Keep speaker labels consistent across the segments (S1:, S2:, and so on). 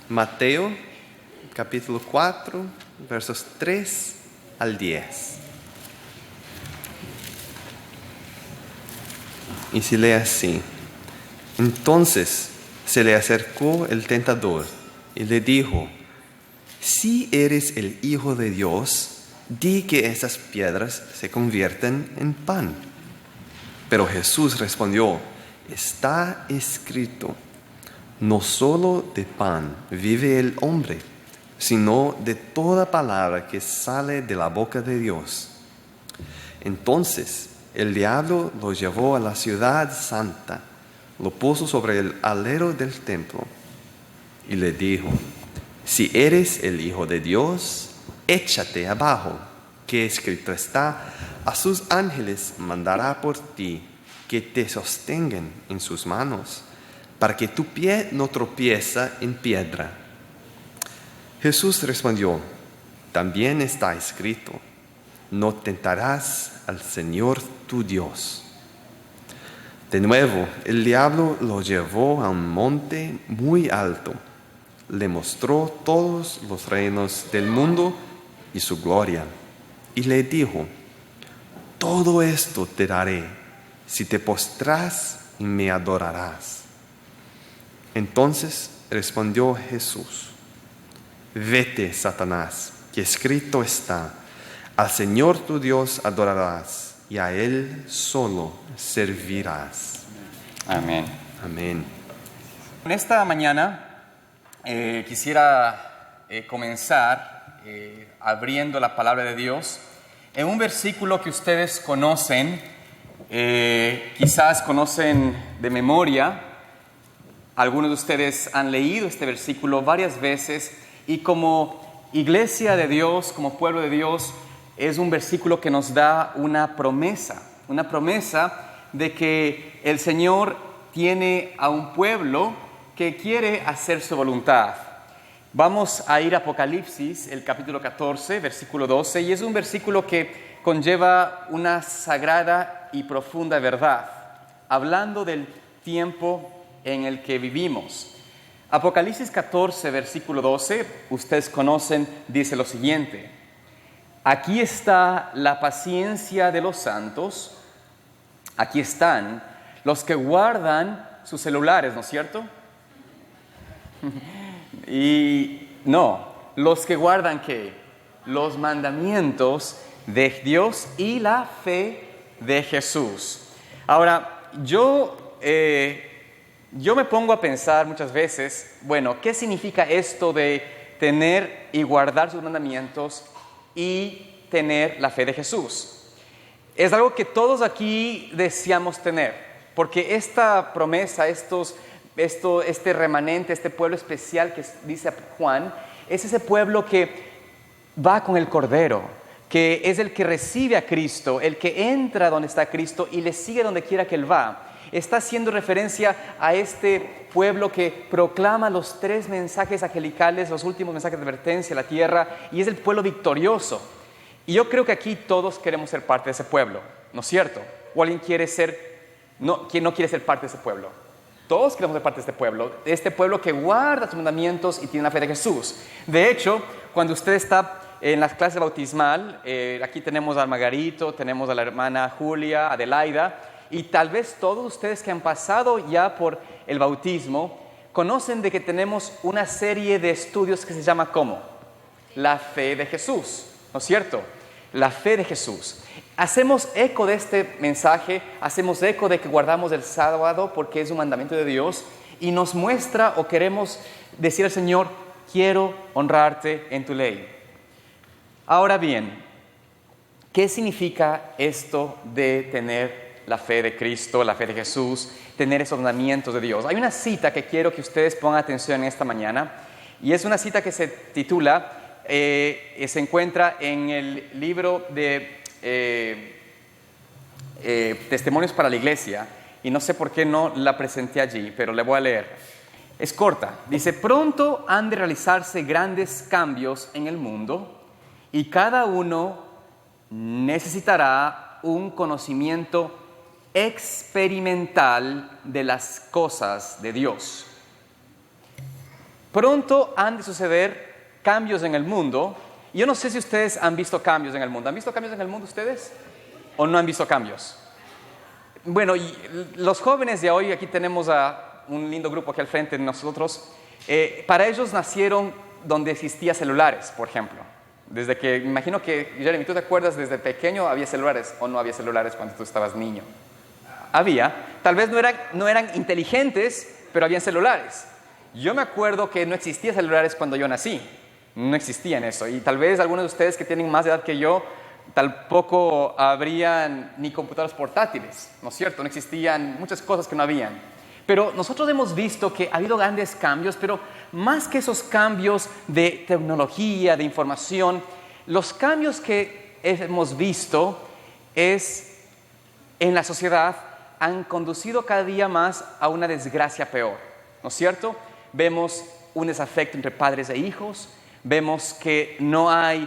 S1: Mateo, capítulo 4, versos 3 al 10. Y se lee así: Entonces se le acercó el tentador y le dijo: Si eres el Hijo de Dios, di que estas piedras se conviertan en pan. Pero Jesús respondió: Está escrito, no solo de pan vive el hombre, sino de toda palabra que sale de la boca de Dios. Entonces el diablo lo llevó a la ciudad santa, lo puso sobre el alero del templo y le dijo: Si eres el Hijo de Dios, échate abajo, que escrito está: a sus ángeles mandará por ti, que te sostengan en sus manos, para que tu pie no tropiece en piedra. Jesús respondió: También está escrito, no tentarás al Señor tu Dios. De nuevo, el diablo lo llevó a un monte muy alto, le mostró todos los reinos del mundo y su gloria, y le dijo: Todo esto te daré, si te postras y me adorarás. Entonces respondió Jesús: Vete, Satanás, que escrito está: al Señor tu Dios adorarás, y a Él solo servirás.
S2: Amén.
S1: Amén.
S2: En esta mañana quisiera comenzar abriendo la palabra de Dios en un versículo que ustedes conocen, quizás conocen de memoria. Algunos de ustedes han leído este versículo varias veces y como iglesia de Dios, como pueblo de Dios, es un versículo que nos da una promesa de que el Señor tiene a un pueblo que quiere hacer su voluntad. Vamos a ir a Apocalipsis, el capítulo 14, versículo 12, y es un versículo que conlleva una sagrada y profunda verdad, hablando del tiempo en el que vivimos. Apocalipsis 14, versículo 12, ustedes conocen, dice lo siguiente: Aquí está la paciencia de los santos, aquí están los que guardan sus celulares, ¿no es cierto? Y no, los que guardan ¿qué? Los mandamientos de Dios y la fe de Jesús. Ahora, yo me pongo a pensar muchas veces, bueno, ¿qué significa esto de tener y guardar sus mandamientos y tener la fe de Jesús? Es algo que todos aquí deseamos tener, porque esta promesa, este remanente, este pueblo especial que dice Juan, es ese pueblo que va con el Cordero, que es el que recibe a Cristo, el que entra donde está Cristo y le sigue donde quiera que Él va. Está haciendo referencia a este pueblo que proclama los 3 mensajes angelicales, los últimos mensajes de advertencia a la tierra, y es el pueblo victorioso. Y yo creo que aquí todos queremos ser parte de ese pueblo, ¿no es cierto? ¿O alguien ¿quién no quiere ser parte de ese pueblo? Todos queremos ser parte de este pueblo que guarda sus mandamientos y tiene la fe de Jesús. De hecho, cuando usted está en las clases bautismal, aquí tenemos a Margarito, tenemos a la hermana Julia, Adelaida, y tal vez todos ustedes que han pasado ya por el bautismo conocen de que tenemos una serie de estudios que se llama ¿cómo? La fe de Jesús, ¿no es cierto? La fe de Jesús. Hacemos eco de este mensaje, hacemos eco de que guardamos el sábado porque es un mandamiento de Dios y nos muestra o queremos decir al Señor: quiero honrarte en tu ley. Ahora bien, ¿qué significa esto de tener la fe de Cristo, la fe de Jesús, tener esos mandamientos de Dios? Hay una cita que quiero que ustedes pongan atención en esta mañana, y es una cita que se titula, se encuentra en el libro de Testimonios para la Iglesia, y no sé por qué no la presenté allí, pero le voy a leer. Es corta, dice: pronto han de realizarse grandes cambios en el mundo, y cada uno necesitará un conocimiento experimental de las cosas de Dios. pronto han de suceder cambios en el mundo. Yo no sé si ustedes han visto cambios en el mundo. ¿Han visto cambios en el mundo ustedes? ¿O no han visto cambios? Bueno, y los jóvenes de hoy, aquí tenemos a un lindo grupo aquí al frente de nosotros, para ellos nacieron donde existían celulares, por ejemplo. Desde que, me imagino que, Jeremy, ¿tú te acuerdas desde pequeño había celulares o no había celulares cuando tú estabas niño? Había. Tal vez no eran inteligentes, pero habían celulares. Yo me acuerdo que no existían celulares cuando yo nací. No existían eso. Y tal vez algunos de ustedes que tienen más edad que yo, tampoco habrían ni computadores portátiles, ¿no es cierto? No existían muchas cosas que no habían. Pero nosotros hemos visto que ha habido grandes cambios, pero más que esos cambios de tecnología, de información, los cambios que hemos visto en la sociedad han conducido cada día más a una desgracia peor, ¿no es cierto? Vemos un desafecto entre padres e hijos, vemos que no hay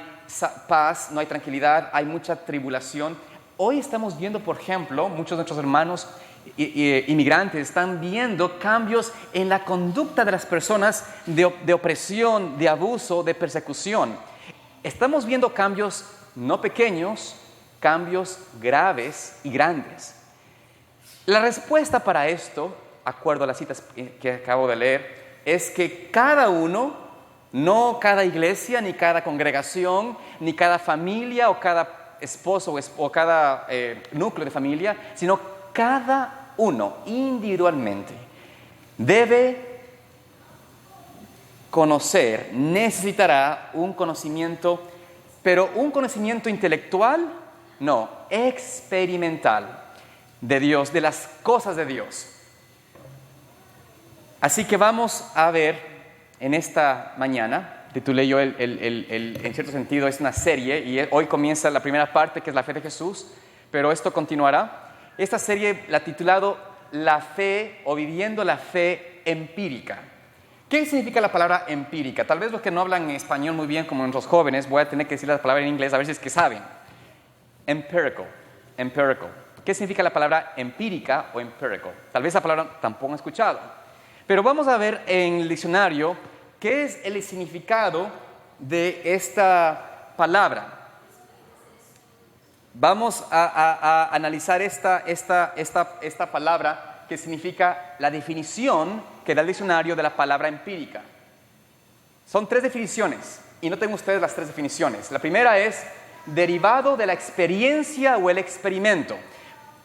S2: paz, no hay tranquilidad, hay mucha tribulación. Hoy estamos viendo, por ejemplo, muchos de nuestros hermanos inmigrantes están viendo cambios en la conducta de las personas de opresión, de abuso, de persecución. Estamos viendo cambios no pequeños, cambios graves y grandes. La respuesta para esto, de acuerdo a las citas que acabo de leer, es que cada uno, no cada iglesia, ni cada congregación, ni cada familia o cada esposo o cada núcleo de familia, sino cada uno individualmente debe conocer, necesitará un conocimiento, pero un conocimiento intelectual, no, experimental de Dios, de las cosas de Dios. Así que vamos a ver en esta mañana, titulé yo en cierto sentido es una serie y hoy comienza la primera parte que es la fe de Jesús, pero esto continuará. Esta serie la he titulado La fe o viviendo la fe empírica. ¿Qué significa la palabra empírica? Tal vez los que no hablan español muy bien como nuestros jóvenes, voy a tener que decir la palabra en inglés a ver si es que saben. Empirical. ¿Qué significa la palabra empírica o empirical? Tal vez esa palabra tampoco han escuchado. Pero vamos a ver en el diccionario qué es el significado de esta palabra. Vamos a analizar esta palabra que significa la definición que da el diccionario de la palabra empírica. Son 3 definiciones y noten ustedes las 3 definiciones. La primera es derivado de la experiencia o el experimento.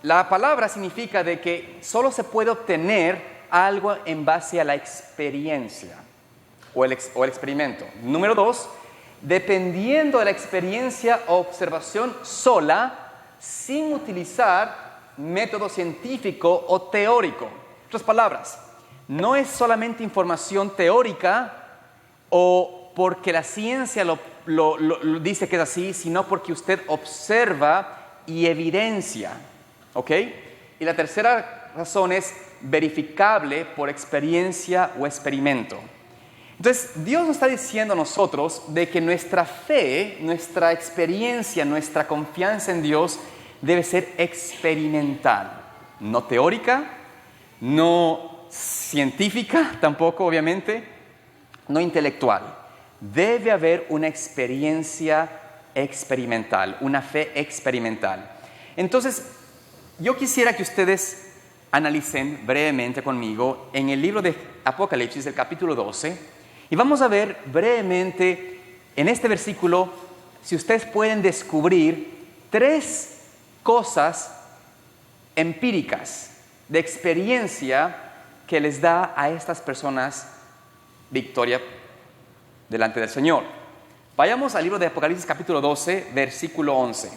S2: La palabra significa de que solo se puede obtener algo en base a la experiencia o el experimento. Número 2, dependiendo de la experiencia o observación sola, sin utilizar método científico o teórico. En otras palabras, no es solamente información teórica o porque la ciencia lo dice que es así, sino porque usted observa y evidencia. ¿Ok? Y la tercera razón es verificable por experiencia o experimento. Entonces, Dios nos está diciendo a nosotros de que nuestra fe, nuestra experiencia, nuestra confianza en Dios debe ser experimental, no teórica, no científica, tampoco obviamente, no intelectual. Debe haber una experiencia experimental, una fe experimental. Entonces, yo quisiera que ustedes analicen brevemente conmigo en el libro de Apocalipsis, el capítulo 12, y vamos a ver brevemente en este versículo si ustedes pueden descubrir 3 cosas empíricas de experiencia que les da a estas personas victoria delante del Señor. Vayamos al libro de Apocalipsis capítulo 12, versículo 11.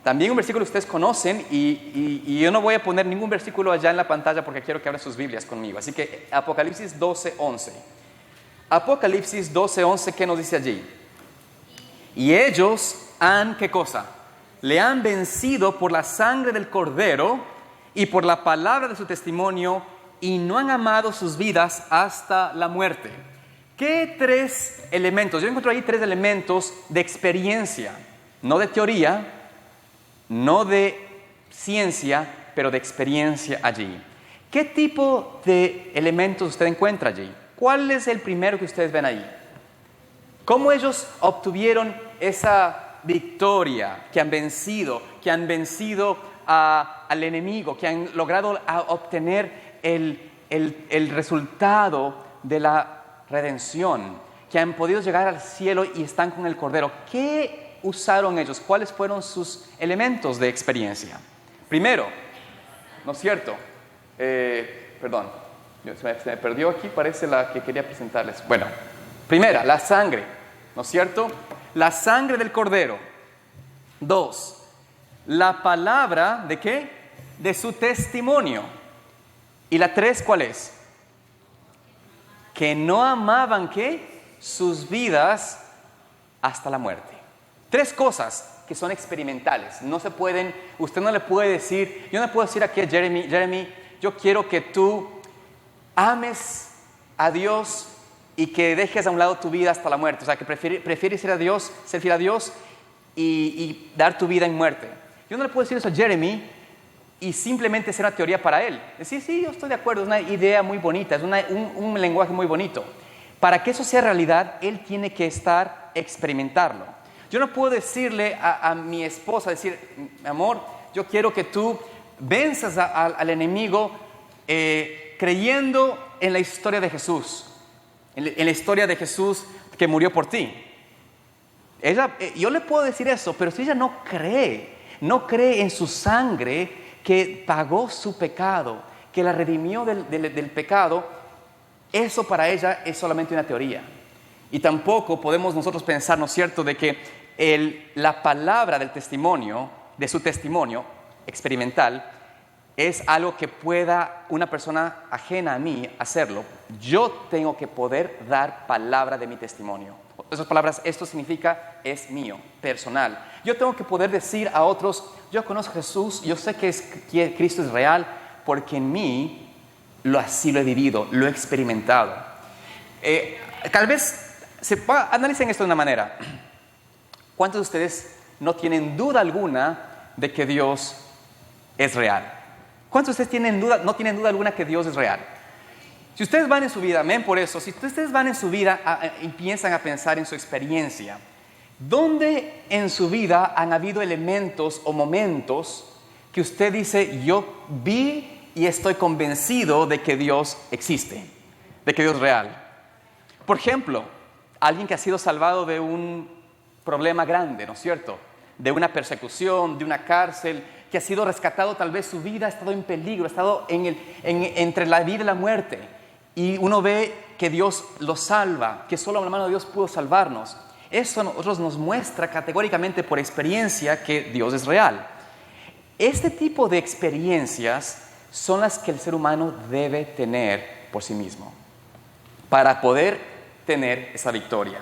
S2: También un versículo que ustedes conocen y yo no voy a poner ningún versículo allá en la pantalla porque quiero que abran sus Biblias conmigo. Así que Apocalipsis 12, 11. Apocalipsis 12, 11, ¿qué nos dice allí? Y ellos han, ¿qué cosa? Le han vencido por la sangre del Cordero y por la palabra de su testimonio y no han amado sus vidas hasta la muerte. ¿Qué 3 elementos? Yo encuentro ahí 3 elementos de experiencia, no de teoría, no de ciencia, pero de experiencia allí. ¿Qué tipo de elementos usted encuentra allí? ¿Cuál es el primero que ustedes ven ahí? ¿Cómo ellos obtuvieron esa victoria, que han vencido al enemigo, que han logrado obtener el resultado de la redención, que han podido llegar al cielo y están con el Cordero? ¿Qué usaron ellos? ¿Cuáles fueron sus elementos de experiencia? Primero, ¿no es cierto? Perdón, se me perdió aquí, parece la que quería presentarles. Bueno, primera, la sangre, ¿no es cierto? La sangre del Cordero. 2, la palabra, ¿de qué? De su testimonio. Y la 3, ¿cuál es? Que no amaban, ¿qué? Sus vidas hasta la muerte. 3 cosas que son experimentales. No se pueden, usted no le puede decir, yo no puedo decir aquí a Jeremy, yo quiero que tú ames a Dios y que dejes a un lado tu vida hasta la muerte. O sea, que prefieres ser fiel a Dios y dar tu vida en muerte. Yo no le puedo decir eso a Jeremy y simplemente ser una teoría para él. Decir, sí, yo estoy de acuerdo, es una idea muy bonita, es un lenguaje muy bonito. Para que eso sea realidad, él tiene que experimentarlo. Yo no puedo decirle a mi esposa, decir, mi amor, yo quiero que tú venzas al enemigo creyendo en la historia de Jesús, en la historia de Jesús que murió por ti. Yo le puedo decir eso, pero si ella no cree en su sangre que pagó su pecado, que la redimió del pecado, eso para ella es solamente una teoría. Y tampoco podemos nosotros pensar, ¿no es cierto?, de que la palabra del testimonio, de su testimonio experimental, es algo que pueda una persona ajena a mí hacerlo. Yo tengo que poder dar palabra de mi testimonio. Esas palabras, esto significa, es mío, personal. Yo tengo que poder decir a otros, yo conozco a Jesús, yo sé que Cristo es real, porque en mí así lo he vivido, lo he experimentado. Tal vez analicen esto de una manera. ¿Cuántos de ustedes no tienen duda alguna de que Dios es real? ¿Cuántos de ustedes no tienen duda alguna que Dios es real? Si ustedes van en su vida, amén por eso, si ustedes van en su vida y piensan a pensar en su experiencia, ¿dónde en su vida han habido elementos o momentos que usted dice, yo vi y estoy convencido de que Dios existe, de que Dios es real? Por ejemplo, alguien que ha sido salvado de un problema grande, ¿no es cierto? De una persecución, de una cárcel, que ha sido rescatado, tal vez su vida ha estado en peligro, ha estado entre la vida y la muerte. Y uno ve que Dios lo salva, que solo la mano de Dios pudo salvarnos. Eso a nosotros nos muestra categóricamente por experiencia que Dios es real. Este tipo de experiencias son las que el ser humano debe tener por sí mismo para poder tener esa victoria.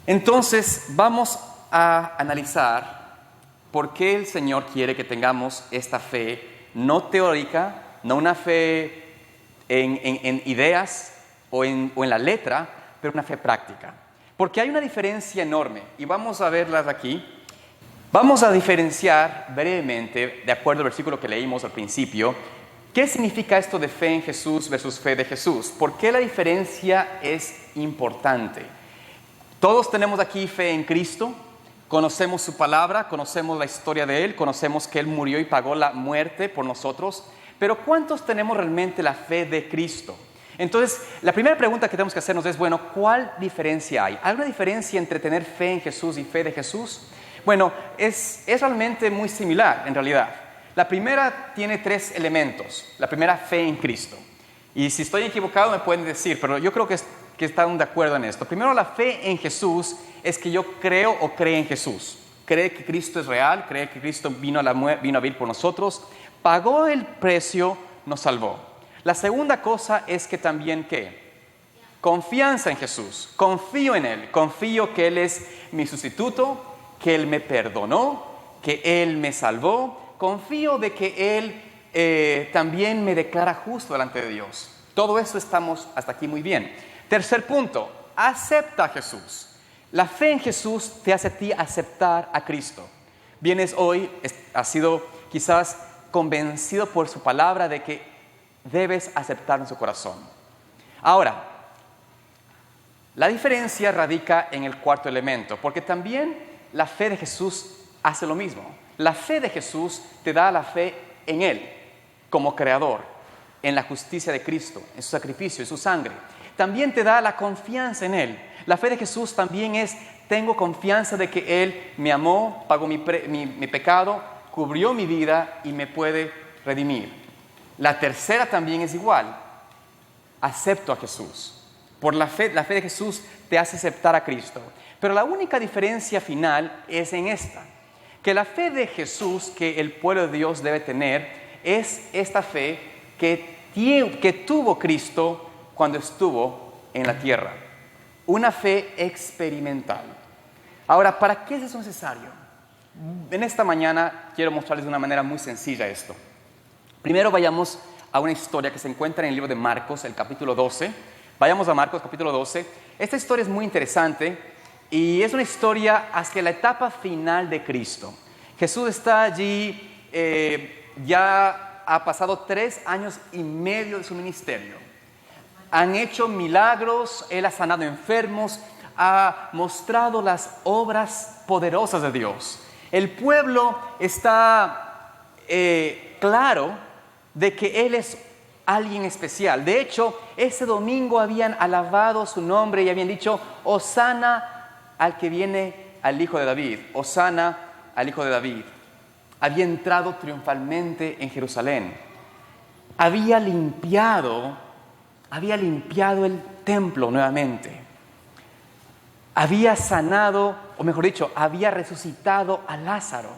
S2: Entonces, vamos a analizar por qué el Señor quiere que tengamos esta fe no teórica, no una fe en ideas o en la letra, pero una fe práctica. Porque hay una diferencia enorme, y vamos a verlas aquí. Vamos a diferenciar brevemente, de acuerdo al versículo que leímos al principio, ¿qué significa esto de fe en Jesús versus fe de Jesús? ¿Por qué la diferencia es importante? Todos tenemos aquí fe en Cristo, conocemos su palabra, conocemos la historia de Él, conocemos que Él murió y pagó la muerte por nosotros, pero ¿cuántos tenemos realmente la fe de Cristo? Entonces, la primera pregunta que tenemos que hacernos es, bueno, ¿cuál diferencia hay? ¿Hay una diferencia entre tener fe en Jesús y fe de Jesús? Bueno, es realmente muy similar en realidad. La primera tiene 3 elementos. La primera, fe en Cristo. Y si estoy equivocado me pueden decir, pero yo creo que están de acuerdo en esto. Primero, la fe en Jesús es que yo creo o creo en Jesús. Cree que Cristo es real, cree que Cristo vino a vivir por nosotros, pagó el precio, nos salvó. La segunda cosa es que también, ¿qué? Confianza en Jesús. Confío en Él. Confío que Él es mi sustituto, que Él me perdonó, que Él me salvó. Confío de que Él también me declara justo delante de Dios. Todo eso estamos hasta aquí muy bien. Tercer punto, acepta a Jesús. La fe en Jesús te hace a ti aceptar a Cristo. Vienes hoy, has sido quizás convencido por su palabra de que debes aceptar en su corazón. Ahora, La diferencia radica en el cuarto elemento, porque también la fe de Jesús hace lo mismo. La fe de Jesús te da la fe en Él, como creador, en la justicia de Cristo, en su sacrificio, en su sangre. También te da la confianza en Él. La fe de Jesús también es, tengo confianza de que Él me amó, pagó mi pecado, cubrió mi vida y me puede redimir. La tercera también es igual. Acepto a Jesús. Por la fe de Jesús te hace aceptar a Cristo. Pero la única diferencia final es en esta, que la fe de Jesús que el pueblo de Dios debe tener es esta fe que tuvo Cristo cuando estuvo en la tierra. Una fe experimental. Ahora, ¿para qué es eso necesario? En esta mañana quiero mostrarles de una manera muy sencilla esto. Primero vayamos a una historia que se encuentra en el libro de Marcos, el capítulo 12. Vayamos a Marcos, capítulo 12. Esta historia es muy interesante y es una historia hacia la etapa final de Cristo. Jesús está allí, ya ha pasado 3 años y medio de su ministerio. Han hecho milagros, Él ha sanado enfermos, ha mostrado las obras poderosas de Dios. El pueblo está claro de que Él es alguien especial. De hecho, ese domingo habían alabado su nombre y habían dicho, Hosana al que viene al Hijo de David. Hosana al Hijo de David. Había entrado triunfalmente en Jerusalén. Había limpiado el templo nuevamente. Había sanado, o mejor dicho, había resucitado a Lázaro.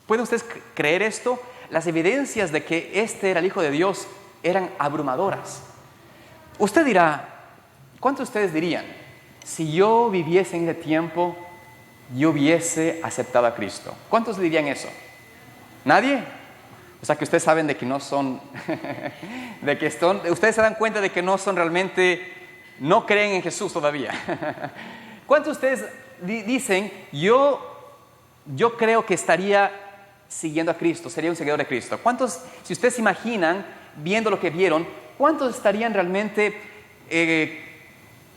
S2: ¿Pueden ustedes creer esto? Las evidencias de que este era el Hijo de Dios eran abrumadoras. Usted dirá, ¿cuántos de ustedes dirían? Si yo viviese en ese tiempo, yo hubiese aceptado a Cristo. ¿Cuántos dirían eso? ¿Nadie? O sea que ustedes saben de que no son, ustedes se dan cuenta de que no son realmente, no creen en Jesús todavía. ¿Cuántos de ustedes dicen, yo creo que estaría siguiendo a Cristo, sería un seguidor de Cristo? ¿Cuántos, si ustedes se imaginan, viendo lo que vieron, cuántos estarían realmente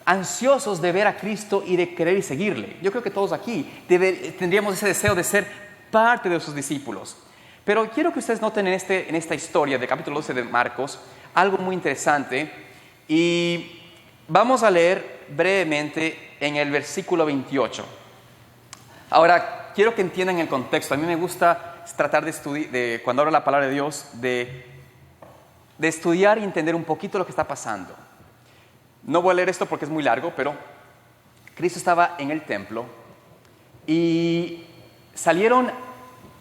S2: ansiosos de ver a Cristo y de querer y seguirle? Yo creo que todos aquí tendríamos ese deseo de ser parte de sus discípulos. Pero quiero que ustedes noten en esta historia del capítulo 12 de Marcos algo muy interesante y vamos a leer brevemente en el versículo 28. Ahora, quiero que entiendan el contexto. A mí me gusta tratar de cuando hablo la palabra de Dios, de estudiar y entender un poquito lo que está pasando. No voy a leer esto porque es muy largo, pero Cristo estaba en el templo y salieron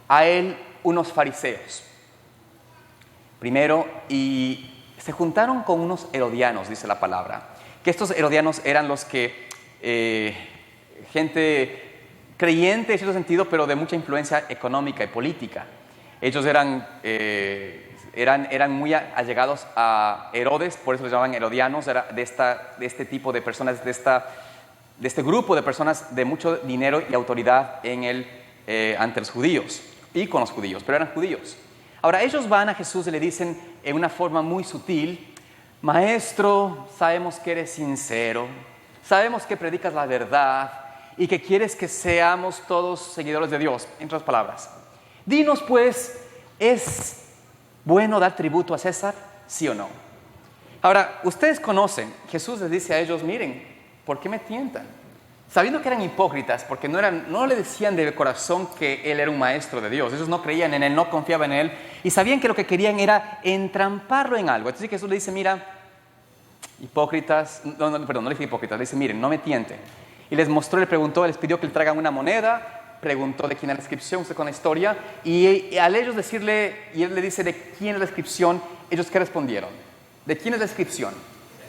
S2: a él unos fariseos primero y se juntaron con unos herodianos, dice la palabra, que estos herodianos eran los que gente creyente en cierto sentido, pero de mucha influencia económica y política. Ellos eran muy allegados a Herodes, por eso les llamaban herodianos, era de este tipo de personas, de este grupo de personas de mucho dinero y autoridad ante los judíos y con los judíos, pero eran judíos. Ahora ellos van a Jesús y le dicen en una forma muy sutil, Maestro, sabemos que eres sincero, sabemos que predicas la verdad y que quieres que seamos todos seguidores de Dios. En otras palabras, dinos pues, ¿es bueno dar tributo a César? ¿Sí o no? Ahora, ustedes conocen, Jesús les dice a ellos, miren, ¿por qué me tientan? Sabiendo que eran hipócritas, porque no le decían de corazón que Él era un maestro de Dios. Ellos no creían en Él, no confiaban en Él, y sabían que lo que querían era entramparlo en algo. Entonces Jesús le dice, mira, hipócritas, no le dice hipócritas, le dice, miren, no me tienten. Y les mostró, les preguntó, les pidió que le traigan una moneda, preguntó de quién era la inscripción, usted con la historia, y al ellos decirle, y Él le dice de quién es la inscripción, ellos ¿qué respondieron? ¿De quién es la inscripción?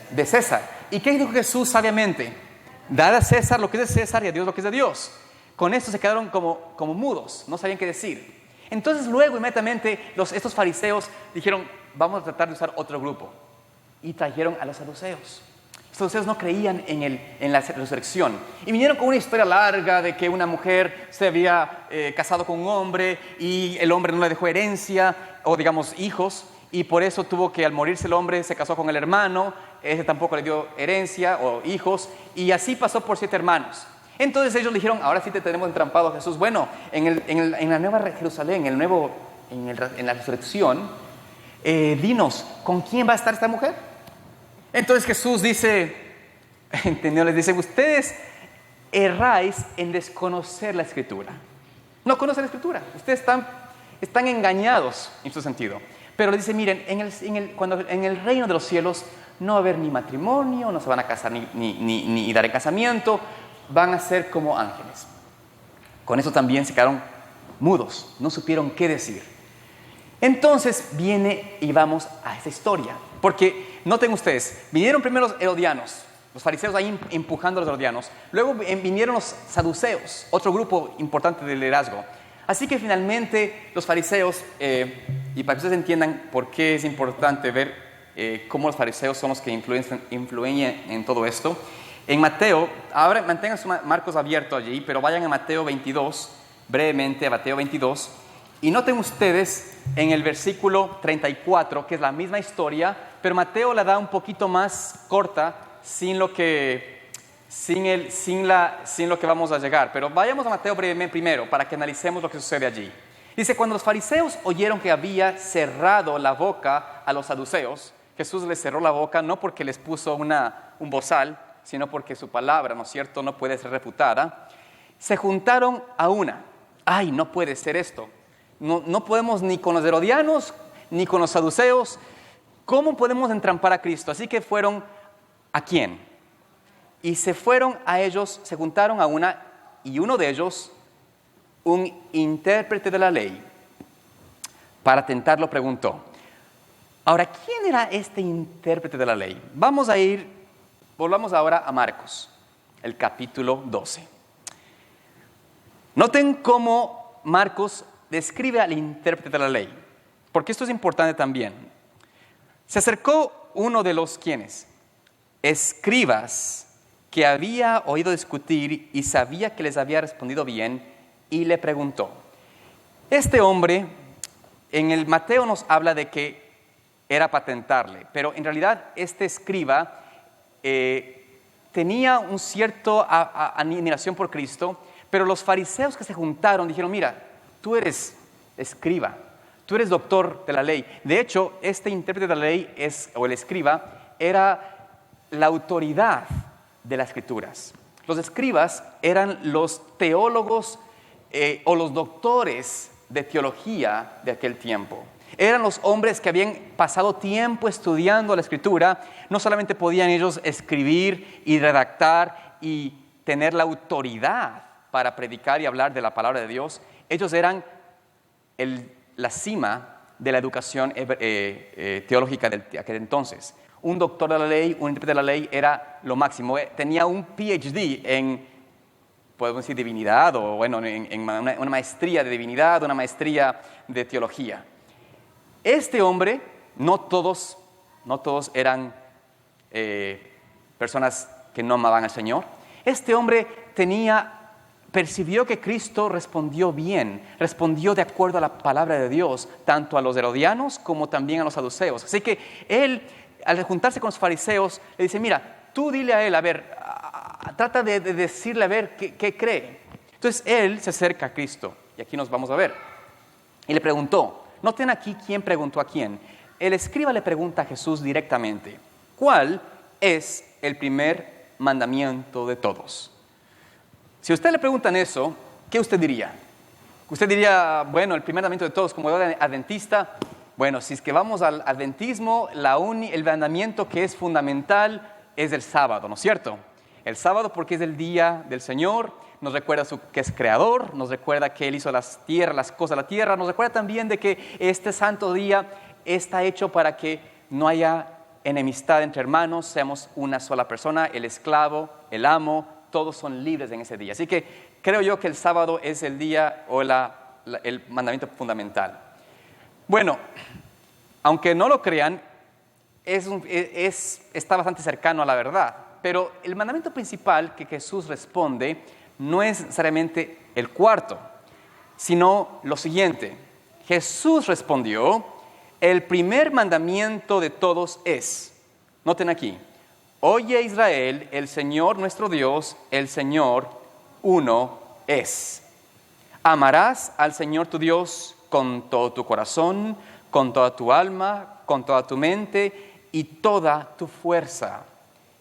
S2: De César. ¿Y qué dijo Jesús sabiamente? Dar a César lo que es de César y a Dios lo que es de Dios. Con esto se quedaron como mudos, no sabían qué decir. Entonces luego inmediatamente estos fariseos dijeron, vamos a tratar de usar otro grupo. Y trajeron a los saduceos. Los saduceos no creían en la resurrección. Y vinieron con una historia larga de que una mujer se había casado con un hombre y el hombre no le dejó herencia o digamos hijos. y por eso tuvo que, al morirse el hombre, se casó con el hermano, ese tampoco le dio herencia o hijos, y así pasó por 7 hermanos. Entonces ellos le dijeron, ahora sí te tenemos entrampado, Jesús. Bueno, en la nueva Jerusalén, en la resurrección, dinos, ¿con quién va a estar esta mujer? Entonces Jesús dice, ¿entendió? Les dice, ustedes erráis en desconocer la Escritura. No conocen la Escritura, ustedes están engañados en su sentido. Pero le dice, miren, en el reino de los cielos no va a haber ni matrimonio, no se van a casar ni dar en casamiento, van a ser como ángeles. Con eso también se quedaron mudos, no supieron qué decir. Entonces viene y vamos a esa historia. Porque, noten ustedes, vinieron primero los herodianos, los fariseos ahí empujando a los herodianos. Luego vinieron los saduceos, otro grupo importante del liderazgo. Así que finalmente los fariseos, y para que ustedes entiendan por qué es importante ver cómo los fariseos son los que influyen en todo esto. En Mateo, ahora mantengan su Marcos abierto allí, pero vayan a Mateo 22, brevemente a Mateo 22, y noten ustedes en el versículo 34, que es la misma historia, pero Mateo la da un poquito más corta, sin lo que vamos a llegar. Pero vayamos a Mateo brevemente primero, para que analicemos lo que sucede allí. Dice, cuando los fariseos oyeron que había cerrado la boca a los saduceos, Jesús les cerró la boca no porque les puso un bozal, sino porque su palabra, ¿no es cierto?, no puede ser refutada. Se juntaron a una. ¡Ay, no puede ser esto! No podemos ni con los herodianos, ni con los saduceos. ¿Cómo podemos entrampar a Cristo? Así que fueron, ¿a quién? Y se fueron a ellos, se juntaron a una, y uno de ellos, un intérprete de la ley, para tentarlo preguntó. Ahora, ¿quién era este intérprete de la ley? Volvamos ahora a Marcos, el capítulo 12. Noten cómo Marcos describe al intérprete de la ley, porque esto es importante también. Se acercó uno de los, ¿quiénes? Escribas, que había oído discutir y sabía que les había respondido bien, y le preguntó. Este hombre, en el Mateo nos habla de que era patentarle, pero en realidad este escriba tenía un cierto admiración por Cristo, pero los fariseos que se juntaron dijeron, mira, tú eres escriba, tú eres doctor de la ley. De hecho, este intérprete de la ley, o el escriba, era la autoridad de las Escrituras. Los escribas eran los teólogos o los doctores de teología de aquel tiempo. Eran los hombres que habían pasado tiempo estudiando la Escritura. No solamente podían ellos escribir y redactar y tener la autoridad para predicar y hablar de la palabra de Dios, ellos eran la cima de la educación teológica de aquel entonces. Un doctor de la ley, un intérprete de la ley era lo máximo. Tenía un PhD en, podemos decir, divinidad, o bueno, en una maestría de divinidad, una maestría de teología. Este hombre, no todos eran personas que no amaban al Señor. Este hombre percibió que Cristo respondió bien, respondió de acuerdo a la palabra de Dios, tanto a los herodianos como también a los saduceos. Así que él, al juntarse con los fariseos, le dice, mira, tú dile a él, a ver, trata de decirle a ver qué cree. Entonces él se acerca a Cristo, y aquí nos vamos a ver, y le preguntó. Noten aquí quién preguntó a quién. El escriba le pregunta a Jesús directamente, ¿cuál es el primer mandamiento de todos? Si a usted le preguntan eso, ¿qué usted diría? Usted diría, bueno, el primer mandamiento de todos, como adventista, bueno, si es que vamos al adventismo, el mandamiento que es fundamental es el sábado, ¿no es cierto? El sábado porque es el día del Señor, nos recuerda que es creador, nos recuerda que Él hizo las cosas de la tierra, nos recuerda también de que este santo día está hecho para que no haya enemistad entre hermanos, seamos una sola persona, el esclavo, el amo, todos son libres en ese día. Así que creo yo que el sábado es el día o el mandamiento fundamental. Bueno, aunque no lo crean, está bastante cercano a la verdad. Pero el mandamiento principal que Jesús responde no es necesariamente el cuarto, sino lo siguiente. Jesús respondió, el primer mandamiento de todos es, noten aquí, oye Israel, el Señor nuestro Dios, el Señor uno es. Amarás al Señor tu Dios con todo tu corazón, con toda tu alma, con toda tu mente y toda tu fuerza.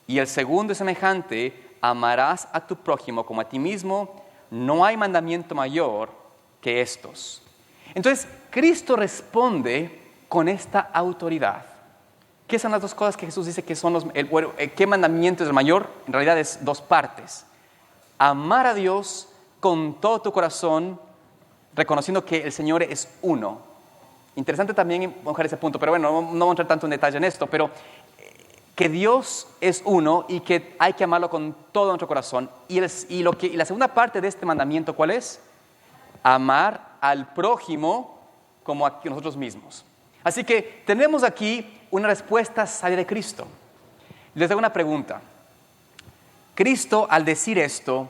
S2: Y el segundo es semejante, amarás a tu prójimo como a ti mismo. No hay mandamiento mayor que estos. Entonces, Cristo responde con esta autoridad. ¿Qué son las dos cosas que Jesús dice que son qué mandamiento es el mayor? En realidad es dos partes. Amar a Dios con todo tu corazón, reconociendo que el Señor es uno. Interesante también mojar ese punto, pero bueno, no vamos a entrar tanto en detalle en esto, pero que Dios es uno y que hay que amarlo con todo nuestro corazón. Y la segunda parte de este mandamiento, ¿cuál es? Amar al prójimo como a nosotros mismos. Así que tenemos aquí una respuesta sabia de Cristo. Les hago una pregunta. Cristo, al decir esto,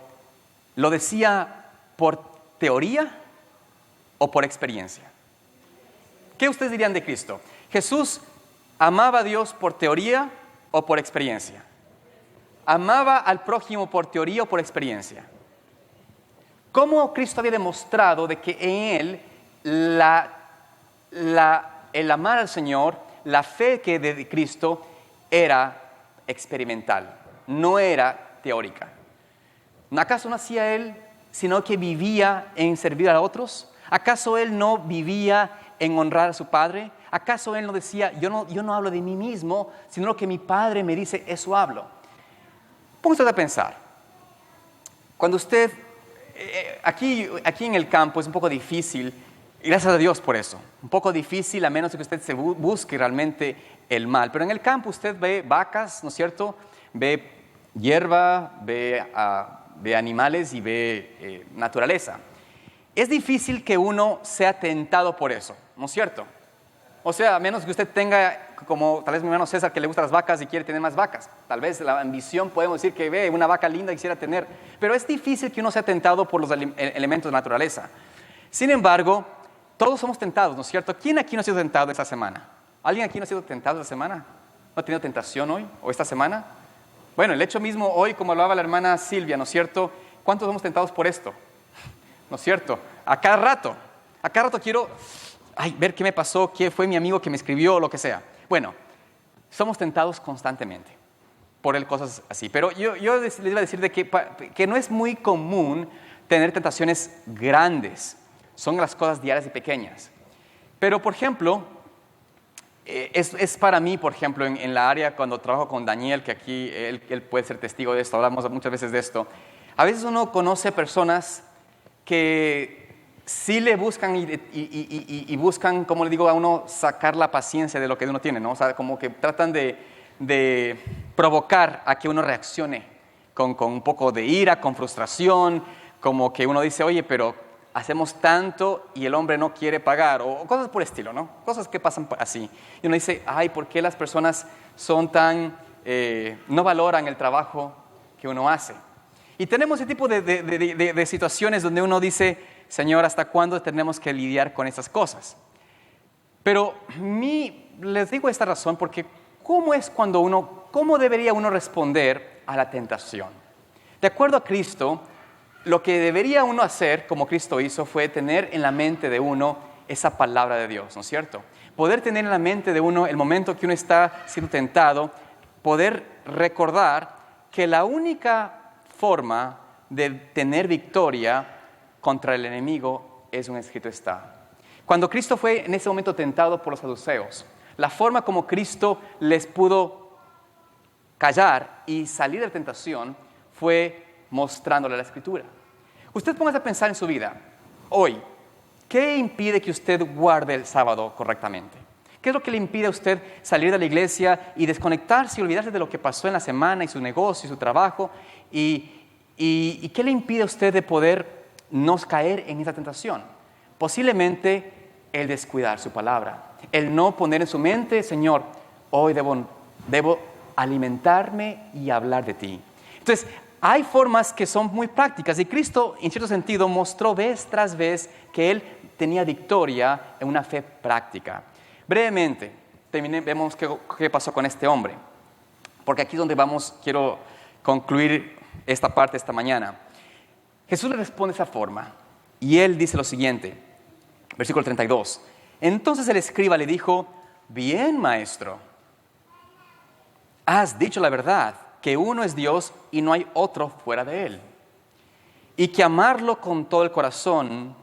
S2: ¿lo decía por teoría o por experiencia? ¿Qué ustedes dirían de Cristo? ¿Jesús amaba a Dios por teoría o por experiencia? ¿Amaba al prójimo por teoría o por experiencia? ¿Cómo Cristo había demostrado de que en Él el amar al Señor, la fe que de Cristo era experimental, no era teórica? ¿Acaso no hacía Él, sino que vivía en servir a otros? ¿Acaso Él no vivía en honrar a su Padre? ¿Acaso Él no decía, yo no hablo de mí mismo, sino lo que mi Padre me dice, eso hablo? Póngase a pensar. Cuando usted, aquí en el campo es un poco difícil, y gracias a Dios por eso, un poco difícil a menos que usted se busque realmente el mal. Pero en el campo usted ve vacas, ¿no es cierto? Ve hierba, ve animales y ve naturaleza. Es difícil que uno sea tentado por eso, ¿no es cierto? O sea, a menos que usted tenga, como tal vez mi hermano César, que le gustan las vacas y quiere tener más vacas. Tal vez la ambición, podemos decir que ve una vaca linda y quisiera tener. Pero es difícil que uno sea tentado por los elementos de naturaleza. Sin embargo, todos somos tentados, ¿no es cierto? ¿Quién aquí no ha sido tentado esta semana? ¿Alguien aquí no ha sido tentado esta semana? ¿No ha tenido tentación hoy o esta semana? Bueno, el hecho mismo hoy, como hablaba la hermana Silvia, ¿no es cierto? ¿Cuántos somos tentados por esto? ¿No es cierto? A cada rato quiero ver qué me pasó, qué fue mi amigo que me escribió, lo que sea. Bueno, somos tentados constantemente por cosas así. Pero yo les iba a decir de que no es muy común tener tentaciones grandes. Son las cosas diarias y pequeñas. Pero, por ejemplo, es para mí, por ejemplo, en la área cuando trabajo con Daniel, que aquí él puede ser testigo de esto, hablamos muchas veces de esto. A veces uno conoce personas que sí le buscan y buscan, como le digo a uno, sacar la paciencia de lo que uno tiene, ¿no? O sea, como que tratan de provocar a que uno reaccione con un poco de ira, con frustración, como que uno dice, oye, pero hacemos tanto y el hombre no quiere pagar, o cosas por el estilo, ¿no? Cosas que pasan así. Y uno dice, ay, ¿por qué las personas son tan, no valoran el trabajo que uno hace? Y tenemos ese tipo de situaciones donde uno dice, Señor, ¿hasta cuándo tenemos que lidiar con estas cosas? Pero les digo esta razón porque ¿cómo debería uno responder a la tentación? De acuerdo a Cristo, lo que debería uno hacer, como Cristo hizo, fue tener en la mente de uno esa palabra de Dios, ¿no es cierto? Poder tener en la mente de uno el momento que uno está siendo tentado, poder recordar que la única forma de tener victoria contra el enemigo es un escrito está. Cuando Cristo fue en ese momento tentado por los saduceos, la forma como Cristo les pudo callar y salir de la tentación fue mostrándole la Escritura. Usted póngase a pensar en su vida. Hoy, ¿qué impide que usted guarde el sábado correctamente? ¿Qué es lo que le impide a usted salir de la iglesia y desconectarse y olvidarse de lo que pasó en la semana y su negocio y su trabajo? ¿Y qué le impide a usted de poder no caer en esa tentación? Posiblemente el descuidar su palabra, el no poner en su mente, Señor, hoy debo alimentarme y hablar de ti. Entonces, hay formas que son muy prácticas y Cristo, en cierto sentido, mostró vez tras vez que Él tenía victoria en una fe práctica. Brevemente, vemos qué pasó con este hombre, porque aquí es donde quiero concluir esta parte esta mañana. Jesús le responde de esa forma, y él dice lo siguiente, versículo 32. Entonces el escriba le dijo: bien, maestro, has dicho la verdad, que uno es Dios y no hay otro fuera de él, y que amarlo con todo el corazón,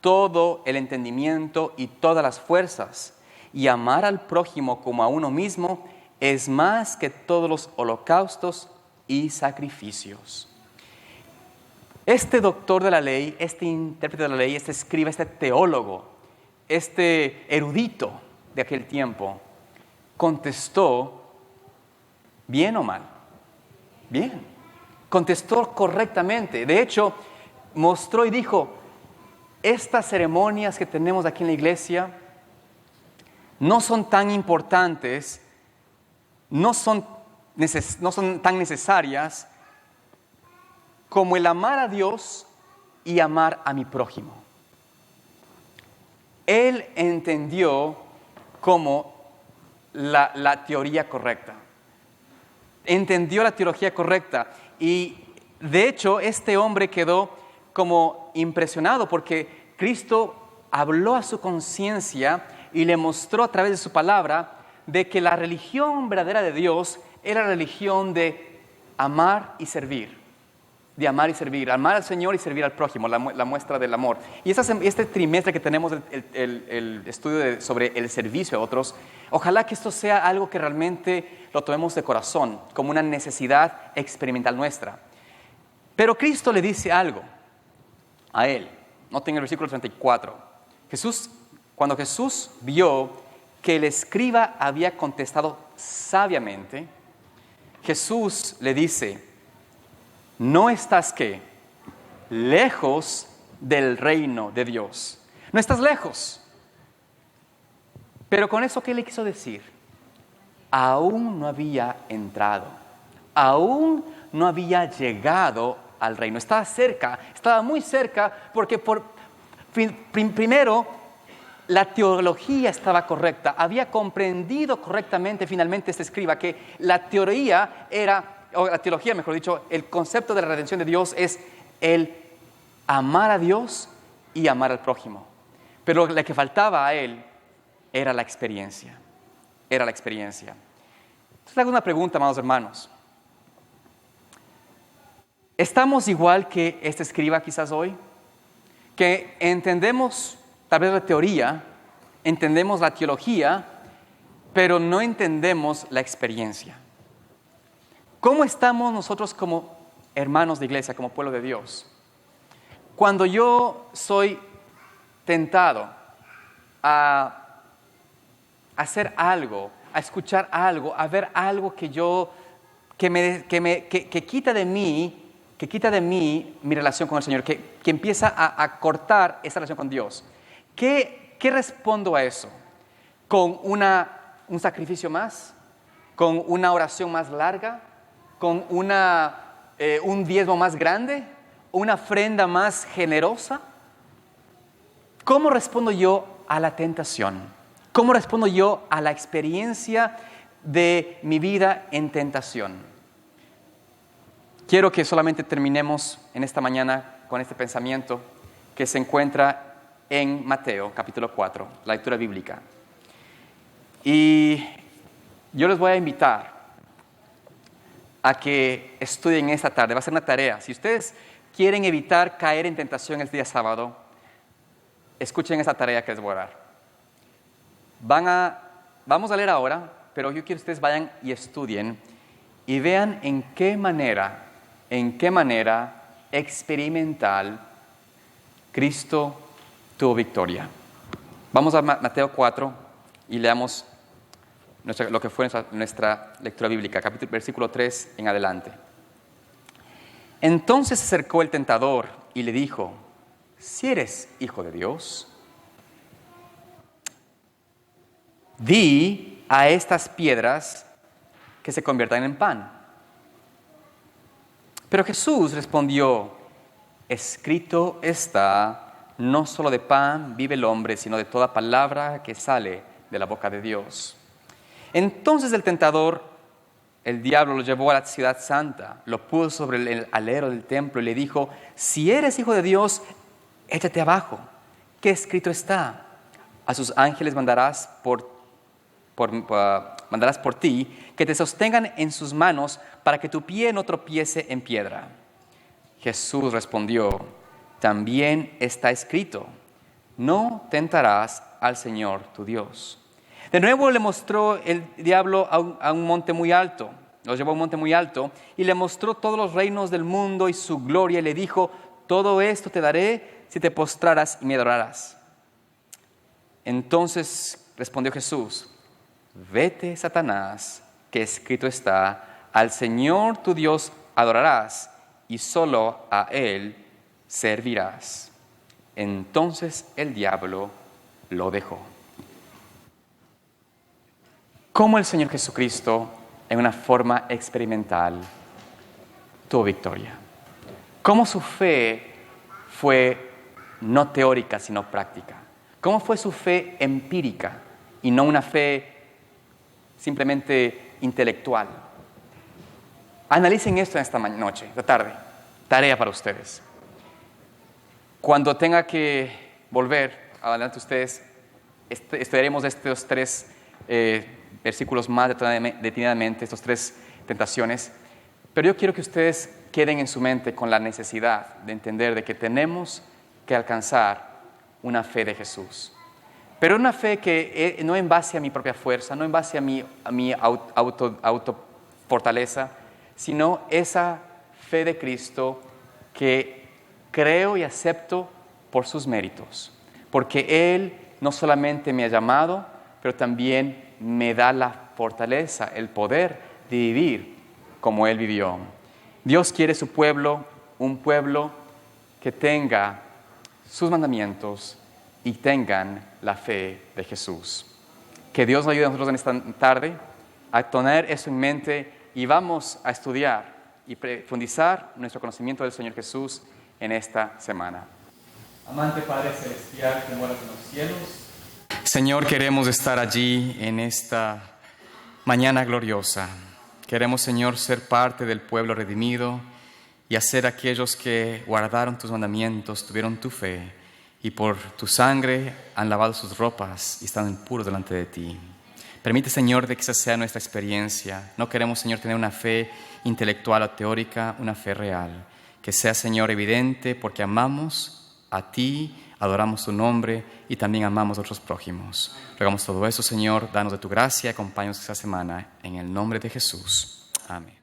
S2: todo el entendimiento y todas las fuerzas, y amar al prójimo como a uno mismo, es más que todos los holocaustos y sacrificios. Este doctor de la ley, este intérprete de la ley, este escriba, este teólogo, este erudito de aquel tiempo, contestó bien o mal. Bien, contestó correctamente. De hecho, mostró y dijo: estas ceremonias que tenemos aquí en la iglesia no son tan importantes, no son tan necesarias como el amar a Dios y amar a mi prójimo. Él entendió como la teoría correcta. Entendió la teología correcta. Y de hecho, este hombre quedó como impresionado porque Cristo habló a su conciencia y le mostró a través de su palabra de que la religión verdadera de Dios era la religión de amar y servir. De amar y servir, amar al Señor y servir al prójimo, la muestra del amor. Y este trimestre que tenemos el estudio sobre el servicio a otros, ojalá que esto sea algo que realmente lo tomemos de corazón, como una necesidad experimental nuestra. Pero Cristo le dice algo a él. Noten el versículo 34. Cuando Jesús vio que el escriba había contestado sabiamente, Jesús le dice: no estás, ¿qué? Lejos del reino de Dios. No estás lejos. Pero con eso, ¿qué le quiso decir? Aún no había entrado. Aún no había llegado al reino. Estaba cerca, estaba muy cerca, porque primero la teología estaba correcta. Había comprendido correctamente finalmente este escriba que la teoría era, o la teología, mejor dicho, el concepto de la redención de Dios es el amar a Dios y amar al prójimo. Pero lo que faltaba a él era la experiencia. Era la experiencia. Entonces le hago una pregunta, amados hermanos. ¿Estamos igual que este escriba quizás hoy? Que entendemos tal vez la teoría, entendemos la teología, pero no entendemos la experiencia. ¿Cómo estamos nosotros como hermanos de iglesia, como pueblo de Dios? Cuando yo soy tentado a hacer algo, a escuchar algo, a ver algo que quita de mí mi relación con el Señor, que empieza a cortar esa relación con Dios, ¿qué respondo a eso? ¿Con un sacrificio más? ¿Con una oración más larga? ¿Con un diezmo más grande? ¿Una ofrenda más generosa? ¿Cómo respondo yo a la tentación? ¿Cómo respondo yo a la experiencia de mi vida en tentación? Quiero que solamente terminemos en esta mañana con este pensamiento que se encuentra en Mateo, capítulo 4, la lectura bíblica. Y yo les voy a invitar a que estudien esta tarde. Va a ser una tarea. Si ustedes quieren evitar caer en tentación el día sábado, escuchen esta tarea que les voy a dar. Vamos a leer ahora, pero yo quiero que ustedes vayan y estudien y vean en qué manera experimental Cristo tuvo victoria. Vamos a Mateo 4 y leamos lo que fue nuestra lectura bíblica, versículo 3 en adelante. Entonces se acercó el tentador y le dijo: si eres hijo de Dios, di a estas piedras que se conviertan en pan. Pero Jesús respondió: escrito está, no solo de pan vive el hombre, sino de toda palabra que sale de la boca de Dios. Entonces el tentador, el diablo, lo llevó a la ciudad santa, lo puso sobre el alero del templo y le dijo: si eres hijo de Dios, échate abajo. ¿Qué escrito está? A sus ángeles mandarás por ti, que te sostengan en sus manos para que tu pie no tropiece en piedra. Jesús respondió: también está escrito, no tentarás al Señor tu Dios. De nuevo le mostró el diablo a un monte muy alto, lo llevó a un monte muy alto y le mostró todos los reinos del mundo y su gloria y le dijo: todo esto te daré si te postraras y me adoraras. Entonces respondió Jesús: vete, Satanás, que escrito está, al Señor tu Dios adorarás y solo a Él servirás. Entonces el diablo lo dejó. Cómo el Señor Jesucristo, en una forma experimental, tuvo victoria. Cómo su fe fue no teórica, sino práctica. Cómo fue su fe empírica y no una fe simplemente intelectual. Analicen esto en esta noche, esta tarde. Tarea para ustedes. Cuando tenga que volver, adelante ustedes, estudiaremos estos 3 versículos más detenidamente, estas 3 tentaciones. Pero yo quiero que ustedes queden en su mente con la necesidad de entender de que tenemos que alcanzar una fe de Jesús. Pero una fe que no en base a mi propia fuerza, no en base a mi autofortaleza, sino esa fe de Cristo que creo y acepto por sus méritos. Porque Él no solamente me ha llamado, pero también me da la fortaleza, el poder de vivir como Él vivió. Dios quiere su pueblo, un pueblo que tenga sus mandamientos y tengan la fe de Jesús. Que Dios nos ayude a nosotros en esta tarde a tener eso en mente y vamos a estudiar y profundizar nuestro conocimiento del Señor Jesús en esta semana. Amante Padre Celestial que moras en los cielos, Señor, queremos estar allí en esta mañana gloriosa. Queremos, Señor, ser parte del pueblo redimido y hacer aquellos que guardaron tus mandamientos, tuvieron tu fe y por tu sangre han lavado sus ropas y están puros delante de ti. Permite, Señor, de que esa sea nuestra experiencia. No queremos, Señor, tener una fe intelectual o teórica, una fe real. Que sea, Señor, evidente porque amamos a ti, adoramos tu nombre y también amamos a otros prójimos. Rogamos todo eso, Señor, danos de tu gracia, acompáñanos esta semana. En el nombre de Jesús. Amén.